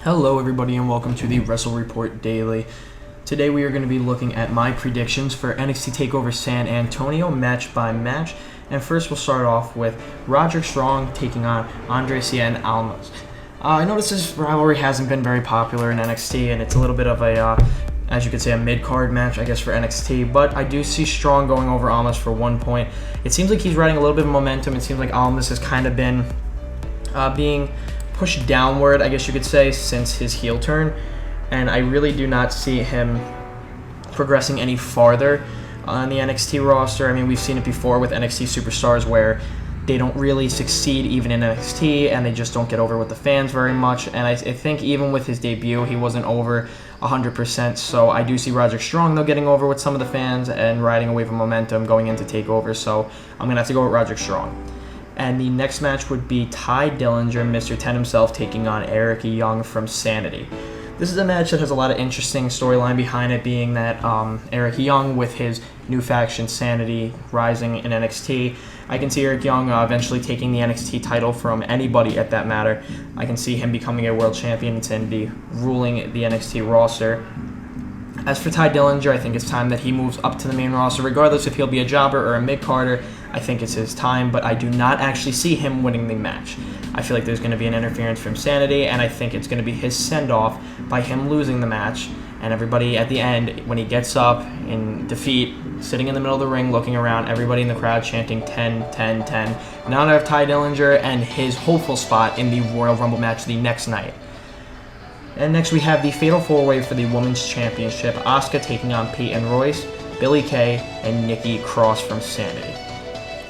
Hello everybody and welcome to the Wrestle Report Daily. Today we are going to be looking at my predictions for NXT Takeover San Antonio match by match. And first we'll start off with Roderick Strong taking on Andre Cien Almas. I noticed this rivalry hasn't been very popular in NXT and it's a little bit of a, as you could say, a mid-card match, I guess, for NXT. But I do see Strong going over Almas for 1 point. It seems like he's riding a little bit of momentum. It seems like Almas has kind of been being pushed downward, I guess you could say, since his heel turn, and I really do not see him progressing any farther on the NXT roster. I mean, we've seen it before with NXT superstars where they don't really succeed even in NXT and they just don't get over with the fans very much, and I think even with his debut he wasn't over 100%, so I do see Roderick Strong though getting over with some of the fans and riding a wave of momentum going into TakeOver, so I'm going to have to go with Roderick Strong. And the next match would be Ty Dillinger, Mr. 10 himself, taking on Eric Young from Sanity. This is a match that has a lot of interesting storyline behind it, being that Eric Young, with his new faction Sanity rising in NXT, I can see Eric Young eventually taking the NXT title from anybody at that matter. I can see him becoming a world champion in Sanity, ruling the NXT roster. As for Ty Dillinger, I think it's time that he moves up to the main roster, regardless if he'll be a jobber or a mid-carder. I think it's his time, but I do not actually see him winning the match. I feel like there's going to be an interference from Sanity, and I think it's going to be his send-off by him losing the match, and everybody at the end, when he gets up in defeat, sitting in the middle of the ring, looking around, everybody in the crowd chanting 10, 10, 10, in honor of Ty Dillinger and his hopeful spot in the Royal Rumble match the next night. And next we have the Fatal 4-Way for the Women's Championship, Asuka taking on Peyton Royce, Billie Kay, and Nikki Cross from Sanity.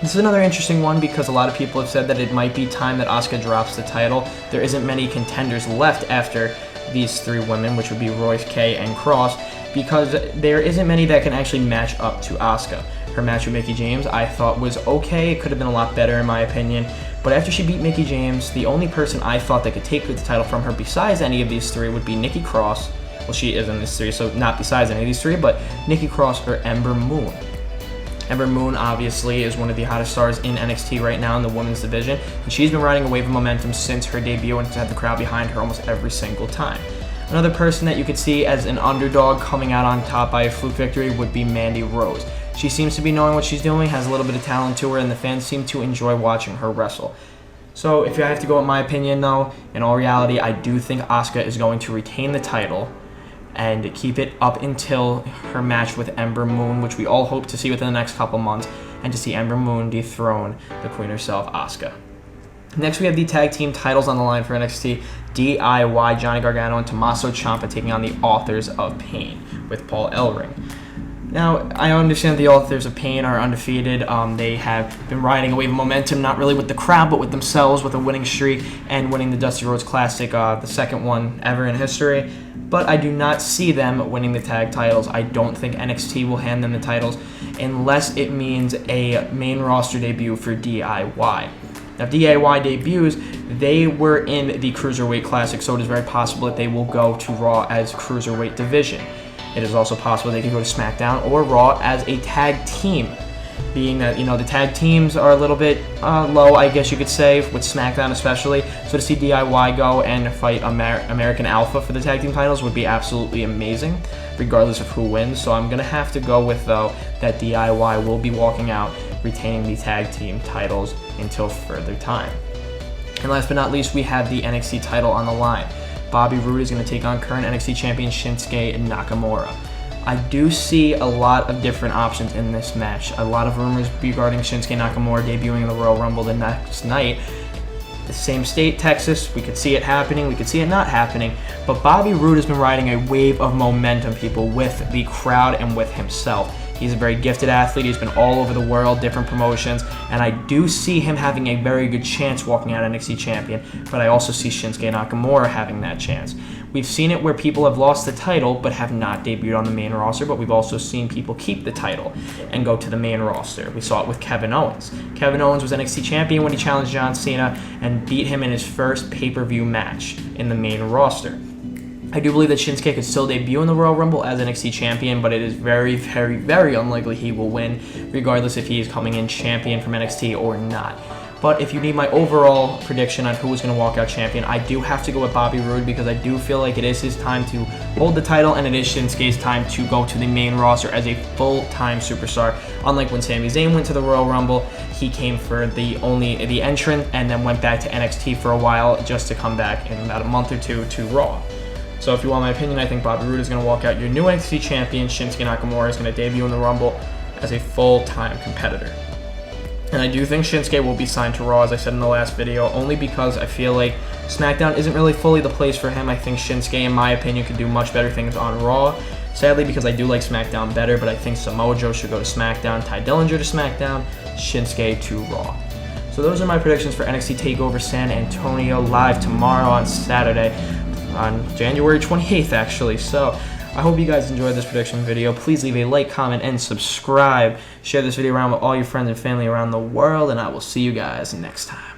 This is another interesting one because a lot of people have said that it might be time that Asuka drops the title. There isn't many contenders left after these three women, which would be Royce, Kay, and Cross, because there isn't many that can actually match up to Asuka. Her match with Mickie James I thought was okay. It could have been a lot better in my opinion. But after she beat Mickie James, the only person I thought that could take the title from her besides any of these three would be Nikki Cross. Well, she is in these three, so not besides any of these three, but Nikki Cross or Ember Moon. Ember Moon obviously is one of the hottest stars in NXT right now in the women's division, and she's been riding a wave of momentum since her debut and has had the crowd behind her almost every single time. Another person that you could see as an underdog coming out on top by a fluke victory would be Mandy Rose. She seems to be knowing what she's doing, has a little bit of talent to her, and the fans seem to enjoy watching her wrestle. So if I have to go with my opinion though, in all reality, I do think Asuka is going to retain the title and keep it up until her match with Ember Moon, which we all hope to see within the next couple months, and to see Ember Moon dethrone the queen herself, Asuka. Next, we have the tag team titles on the line for NXT. DIY, Johnny Gargano and Tommaso Ciampa taking on the Authors of Pain with Paul Ellering. Now, I understand the Authors of Pain are undefeated. They have been riding a wave of momentum, not really with the crowd, but with themselves, with a winning streak and winning the Dusty Rhodes Classic, the second one ever in history. But I do not see them winning the tag titles. I don't think NXT will hand them the titles unless it means a main roster debut for DIY. Now, if DIY debuts, they were in the Cruiserweight Classic, so it is very possible that they will go to Raw as Cruiserweight Division. It is also possible they could go to SmackDown or Raw as a tag team, being that, the tag teams are a little bit low, I guess you could say, with SmackDown especially. So to see DIY go and fight American Alpha for the tag team titles would be absolutely amazing, regardless of who wins. So I'm going to have to go with, though, that DIY will be walking out retaining the tag team titles until further time. And last but not least, we have the NXT title on the line. Bobby Roode is going to take on current NXT champion Shinsuke Nakamura. I do see a lot of different options in this match. A lot of rumors regarding Shinsuke Nakamura debuting in the Royal Rumble the next night. The same state, Texas, we could see it happening, we could see it not happening, but Bobby Roode has been riding a wave of momentum, people, with the crowd and with himself. He's a very gifted athlete. He's been all over the world, different promotions, and I do see him having a very good chance walking out NXT champion, but I also see Shinsuke Nakamura having that chance. We've seen it where people have lost the title but have not debuted on the main roster, but we've also seen people keep the title and go to the main roster. We saw it with Kevin Owens. Kevin Owens was NXT champion when he challenged John Cena and beat him in his first pay-per-view match in the main roster. I do believe that Shinsuke could still debut in the Royal Rumble as NXT champion, but it is very, very, very unlikely he will win, regardless if he is coming in champion from NXT or not. But if you need my overall prediction on who is going to walk out champion, I do have to go with Bobby Roode because I do feel like it is his time to hold the title, and it is Shinsuke's time to go to the main roster as a full-time superstar. Unlike when Sami Zayn went to the Royal Rumble, he came for the entrant and then went back to NXT for a while just to come back in about a month or two to Raw. So if you want my opinion, I think Bobby Roode is going to walk out your new NXT champion. Shinsuke Nakamura is going to debut in the Rumble as a full-time competitor. And I do think Shinsuke will be signed to Raw, as I said in the last video, only because I feel like SmackDown isn't really fully the place for him. I think Shinsuke, in my opinion, could do much better things on Raw. Sadly, because I do like SmackDown better, but I think Samoa Joe should go to SmackDown, Ty Dillinger to SmackDown, Shinsuke to Raw. So those are my predictions for NXT TakeOver San Antonio, live tomorrow on Saturday, on January 28th, actually. So I hope you guys enjoyed this prediction video. Please leave a like, comment, and subscribe. Share this video around with all your friends and family around the world, and I will see you guys next time.